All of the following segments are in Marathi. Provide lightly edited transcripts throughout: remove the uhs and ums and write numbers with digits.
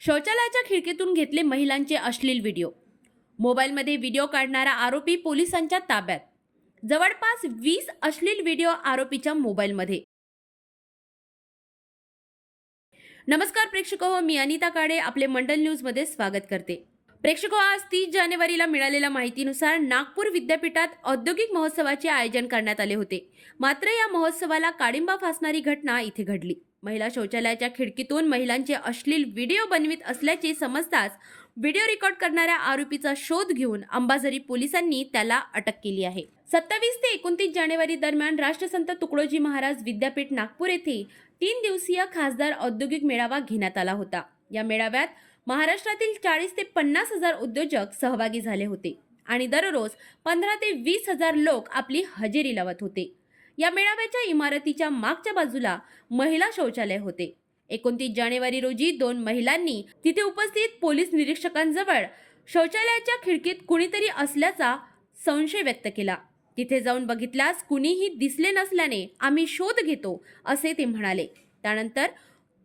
शौचालयाच्या खिडकीतून घेतले महिलांचे अश्लील व्हिडिओ. मोबाईलमध्ये व्हिडिओ काढणारा आरोपी पोलिसांच्या ताब्यात. जवळपास 20 अश्लील व्हिडिओ आरोपीच्या मोबाईलमध्ये. नमस्कार प्रेक्षको, मी अनिता काळे आपले मंडल न्यूजमध्ये स्वागत करते. प्रेक्षको, आज 30 जानेवारीला मिळालेल्या माहितीनुसार नागपूर विद्यापीठात औद्योगिक महोत्सवाचे आयोजन करण्यात आले होते. मात्र या महोत्सवाला काळिंबा फासणारी घटना इथे घडली. महिला शौचालयाच्या खिडकीतून महिलांचे अश्लील व्हिडिओ बनवित असल्याचे समजताच व्हिडिओ रेकॉर्ड करणाऱ्या आरोपीचा शोध घेऊन अंबाझरी पोलिसांनी त्याला अटक केली आहे. 27 ते 29 जानेवारी दरम्यान राष्ट्रसंत तुकडोजी महाराज विद्यापीठ नागपूर येथे 3 दिवसीय खासदार औद्योगिक मेळावा घेण्यात आला होता. या मेळाव्यात महाराष्ट्रातील 40 ते 50 हजार उद्योजक सहभागी झाले होते आणि दररोज 15 ते 20 हजार लोक आपली हजेरी लावत होते. या मेळाव्याच्या इमारतीच्या मागच्या बाजूला महिला शौचालय होते. 29 जानेवारी रोजी 2 महिलांनी तिथे उपस्थित पोलीस निरीक्षकांजवळ शौचालयाच्या खिडकीत कुणीतरी असल्याचा संशय व्यक्त केला. तिथे जाऊन बघितल्यास कुणीही दिसले नसल्याने आम्ही शोध घेतो असे ते म्हणाले. त्यानंतर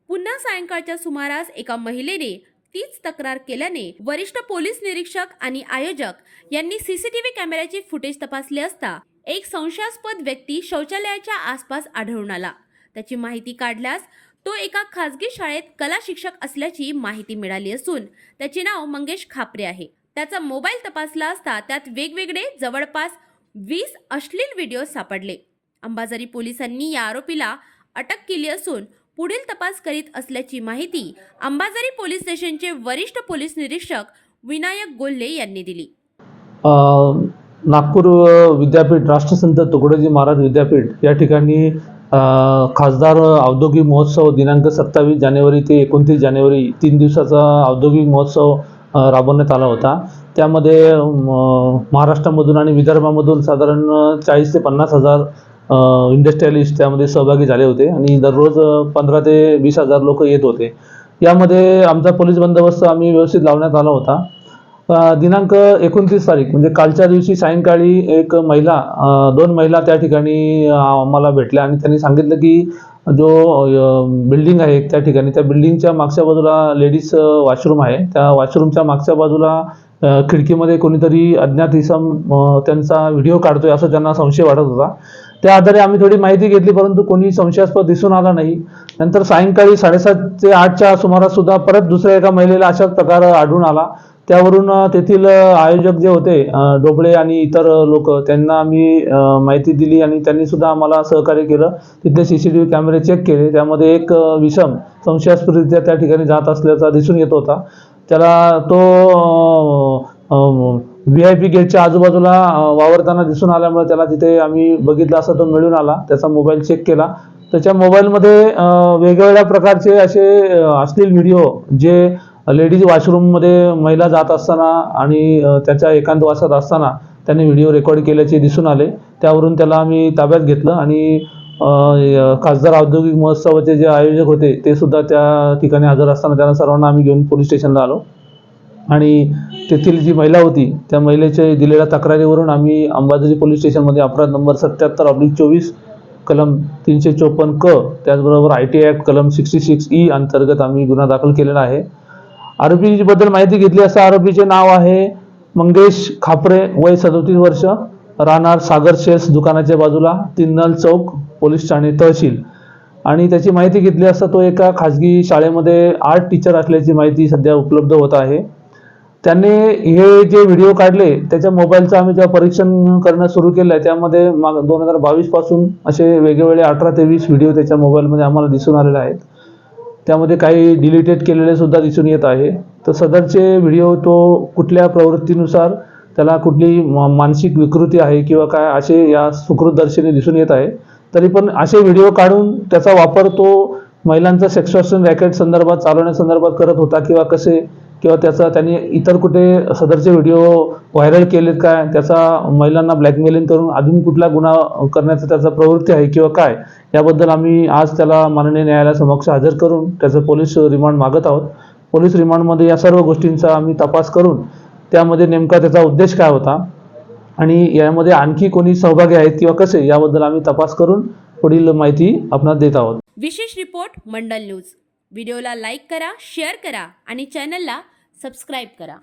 पुन्हा सायंकाळच्या सुमारास एका महिलेने तीच तक्रार केल्याने वरिष्ठ पोलीस निरीक्षक आणि आयोजक यांनी सीसीटीव्ही कॅमेऱ्याचे फुटेज तपासले असता एक संशयास्पद व्यक्ती शौचालयाच्या आसपास आढळून आला. त्याची माहिती काढल्यास तो एका खासगी शाळेत कला शिक्षक असल्याची माहिती मिळाली असून त्याचे नाव मंगेश खापरे आहे. त्याचा मोबाईल तपासला असता त्यात वेगवेगळे जवळपास 20 अश्लील व्हिडिओ सापडले. अंबाझरी पोलिसांनी या आरोपीला अटक केली असून पुढील तपास करीत असल्याची माहिती अंबाझरी पोलीस स्टेशनचे वरिष्ठ पोलीस निरीक्षक विनायक गोल्हे यांनी दिली. नागपूर विद्यापीठ राष्ट्रसंत तुकडोजी महाराज विद्यापीठ या ठिकाणी खासदार औद्योगिक महोत्सव दिनांक 27 जानेवारी ते 29 जानेवारी 3 दिवसाचा औद्योगिक महोत्सव राबवण्यात आला होता. त्यामध्ये महाराष्ट्रामधून आणि विदर्भामधून साधारण 40 ते 50 हजार इंडस्ट्रियलिस्ट त्यामध्ये सहभागी झाले होते आणि दररोज 15 ते 20 हजार लोक येत होते. यामध्ये आमचा पोलीस बंदोबस्त आम्ही व्यवस्थित लावण्यात आला होता. दिनांक 29 तारीख म्हणजे कालच्या दिवशी सायंकाळी एक महिला 2 महिला त्या ठिकाणी आम्हाला भेटल्या आणि त्यांनी सांगितलं की जो बिल्डिंग आहे त्या ठिकाणी त्या बिल्डिंगच्या मागच्या बाजूला लेडीज वॉशरूम आहे. त्या वॉशरूमच्या मागच्या बाजूला खिडकीमध्ये कोणीतरी अज्ञात इसम त्यांचा व्हिडिओ काढतोय असं त्यांना संशय वाटत होता. त्या आधारे आम्ही थोडी माहिती घेतली परंतु कोणी संशयास्पद दिसून आला नाही. नंतर सायंकाळी 7:30 ते 8च्या सुमारास सुद्धा परत दुसऱ्या एका महिलेला अशाच प्रकार आढळून आला. त्यावरून तेथील आयोजक जे होते डोबळे आणि इतर लोक त्यांना आम्ही माहिती दिली आणि त्यांनी सुद्धा आम्हाला सहकार्य केलं. तिथले सीसीटीव्ही कॅमेरे चेक केले. त्यामध्ये एक विषम संशयास्पदरित्या त्या ठिकाणी जात असल्याचा दिसून येत होता. त्याला तो VIP गेटच्या आजूबाजूला वावरताना दिसून आल्यामुळे त्याला तिथे आम्ही बघितलं असं तो मिळून आला. त्याचा मोबाईल चेक केला. त्याच्या मोबाईलमध्ये वेगवेगळ्या प्रकारचे असे अश्लील व्हिडिओ जे लेडीज वॉशरूममध्ये महिला जात असताना आणि त्याच्या एकांतवासात असताना त्यांनी व्हिडिओ रेकॉर्ड केल्याचे दिसून आले. त्यावरून त्याला आम्ही ताब्यात घेतलं आणि खासदार औद्योगिक महोत्सवाचे जे आयोजक होते ते सुद्धा त्या ठिकाणी हजर असताना त्यांना सर्वांना आम्ही घेऊन पोलीस स्टेशनला आलो आणि तेथील जी महिला होती त्या महिलेच्या दिलेल्या तक्रारीवरून आम्ही अंबाझरी पोलीस स्टेशनमध्ये अपराध नंबर 77/24 कलम 354 क त्याचबरोबर IT ॲक्ट कलम 66E अंतर्गत आम्ही गुन्हा दाखल केलेला आहे. आरोपीबद्दल माहिती घेतली असता आरोपीचे नाव आहे मंगेश खापरे, वय 37 वर्ष, राहणार सागर शेल्स दुकानाच्या बाजूला, 3 नल चौक, पोलीस ठाणे तहसील. आणि त्याची माहिती घेतली असता तो एका खाजगी शाळेमध्ये आर्ट टीचर असल्याची माहिती सध्या उपलब्ध होत आहे. त्यांनी हे जे व्हिडिओ काढले त्याच्या मोबाईलचं आम्ही जेव्हा परीक्षण करणं सुरू केलं आहे त्यामध्ये 2022 पासून असे वेगवेगळे 18 ते 20 व्हिडिओ त्याच्या मोबाईलमध्ये आम्हाला दिसून आलेले आहेत. त्यामध्ये काही डिलीटेड केलेले सुद्धा दिसून येत आहे. तर सदरचे व्हिडिओ तो कुठल्या प्रवृत्तीनुसार त्याला कुठली मानसिक विकृती आहे किंवा काय असे या सुकृतदर्शनी दिसून येत आहे. तरी पण असे व्हिडिओ काढून त्याचा वापर तो महिलांचा सेक्सॉर्शन रॅकेट संदर्भात चालवण्यासंदर्भात करत होता किंवा कसे किंवा त्याचा त्यांनी इतर कुठे सदरचे व्हिडिओ व्हायरल केलेत काय, त्याचा महिलांना ब्लॅकमेलिंग करून अजून कुठला गुन्हा करण्याचा त्याचा प्रवृत्ती आहे किंवा काय, याबद्दल आम्ही आज त्याला माननीय न्यायालयासमक्ष हजर करून त्याचं पोलीस रिमांड मागत आहोत. पोलीस रिमांडमध्ये या सर्व गोष्टींचा आम्ही तपास करून त्यामध्ये नेमका त्याचा उद्देश काय होता आणि यामध्ये आणखी कोणी सहभागी आहेत किंवा कसे याबद्दल आम्ही तपास करून पुढील माहिती आपणास देत आहोत. विशेष रिपोर्ट मंडल न्यूज. व्हिडिओला लाईक करा, शेअर करा आणि चॅनलला सबस्क्राईब करा.